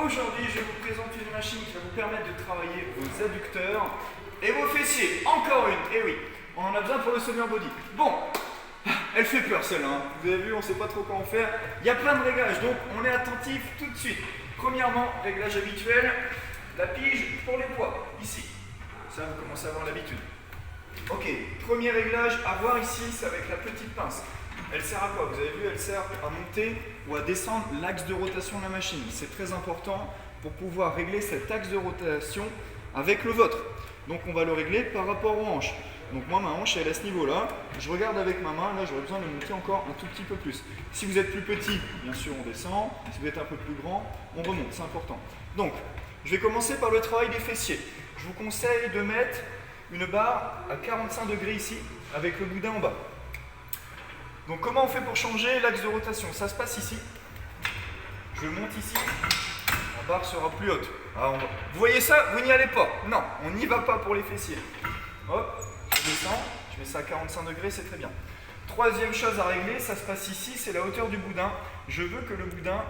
Aujourd'hui, je vous présente une machine qui va vous permettre de travailler vos adducteurs et vos fessiers. Encore une, et oui, on en a besoin pour le summer body. Bon, elle fait peur celle-là, hein. Vous avez vu, on ne sait pas trop comment faire. Il y a plein de réglages, donc on est attentif tout de suite. Premièrement, réglage habituel, la pige pour les poids, ici. Ça, vous commencez à avoir l'habitude. Ok, premier réglage à voir ici, c'est avec la petite pince. Elle sert à quoi? Vous avez vu, elle sert à monter ou à descendre l'axe de rotation de la machine. C'est très important pour pouvoir régler cet axe de rotation avec le vôtre. Donc on va le régler par rapport aux hanches. Donc moi, ma hanche, elle est à ce niveau-là. Je regarde avec ma main, là j'aurais besoin de monter encore un tout petit peu plus. Si vous êtes plus petit, bien sûr on descend. Si vous êtes un peu plus grand, on remonte, c'est important. Donc, je vais commencer par le travail des fessiers. Je vous conseille de mettre une barre à 45 degrés ici, avec le boudin en bas. Donc comment on fait pour changer l'axe de rotation? Ça se passe ici. Je monte ici, la barre sera plus haute. Alors, vous voyez ça? Vous n'y allez pas. Non, on n'y va pas pour les fessiers. Hop, je descends, je mets ça à 45 degrés, c'est très bien. Troisième chose à régler, ça se passe ici, c'est la hauteur du boudin. Je veux que le boudin,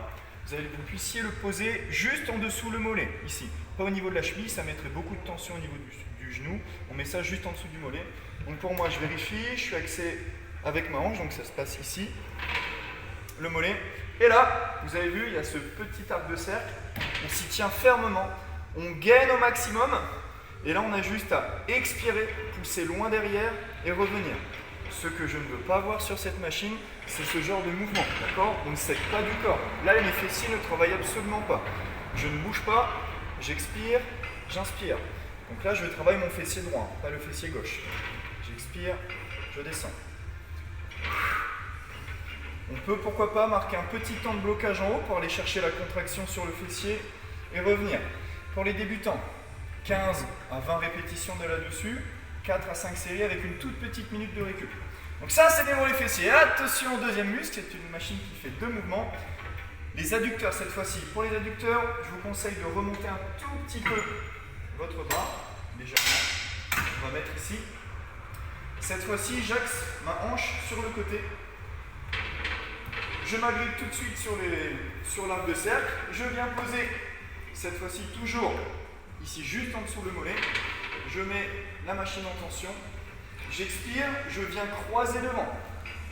vous puissiez le poser juste en dessous le mollet, ici. Pas au niveau de la cheville, ça mettrait beaucoup de tension au niveau du genou. On met ça juste en dessous du mollet. Donc pour moi, je vérifie, je suis axé avec ma hanche, donc ça se passe ici, le mollet. Et là, vous avez vu, il y a ce petit arc de cercle, on s'y tient fermement, on gaine au maximum, et là on a juste à expirer, pousser loin derrière et revenir. Ce que je ne veux pas voir sur cette machine, c'est ce genre de mouvement, d'accord? On ne saigne pas du corps. Là, mes fessiers ne travaillent absolument pas. Je ne bouge pas, j'expire, j'inspire. Donc là, je travaille mon fessier droit, pas le fessier gauche. J'expire, je descends. On peut pourquoi pas marquer un petit temps de blocage en haut pour aller chercher la contraction sur le fessier et revenir. Pour les débutants, 15 à 20 répétitions de là-dessus, 4 à 5 séries avec une toute petite minute de récup. Donc ça, c'est des mollets fessiers. Attention au deuxième muscle, c'est une machine qui fait deux mouvements. Les adducteurs cette fois-ci. Pour les adducteurs, je vous conseille de remonter un tout petit peu votre bras, légèrement. On va mettre ici. Cette fois-ci, j'axe ma hanche sur le côté. Je m'agrippe tout de suite sur l'arc de cercle. Je viens poser, cette fois-ci toujours, ici juste en dessous le mollet. Je mets la machine en tension. J'expire, je viens croiser devant.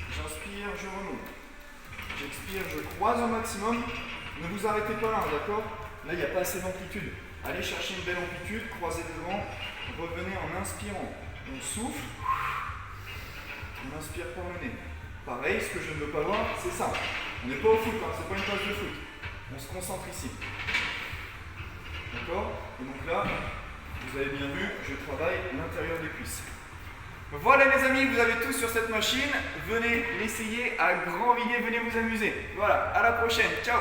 J'inspire, je remonte. J'expire, je croise au maximum. Ne vous arrêtez pas là, d'accord? Là, il n'y a pas assez d'amplitude. Allez chercher une belle amplitude, croisez devant. Revenez en inspirant. On souffle. On inspire par le nez. Pareil, ce que je ne veux pas voir, c'est ça. On n'est pas au foot, hein, c'est pas une page de foot. On se concentre ici. D'accord? Et donc là, vous avez bien vu, je travaille l'intérieur des cuisses. Voilà les amis, vous avez tout sur cette machine. Venez l'essayer à grand billet, venez vous amuser. Voilà, à la prochaine. Ciao!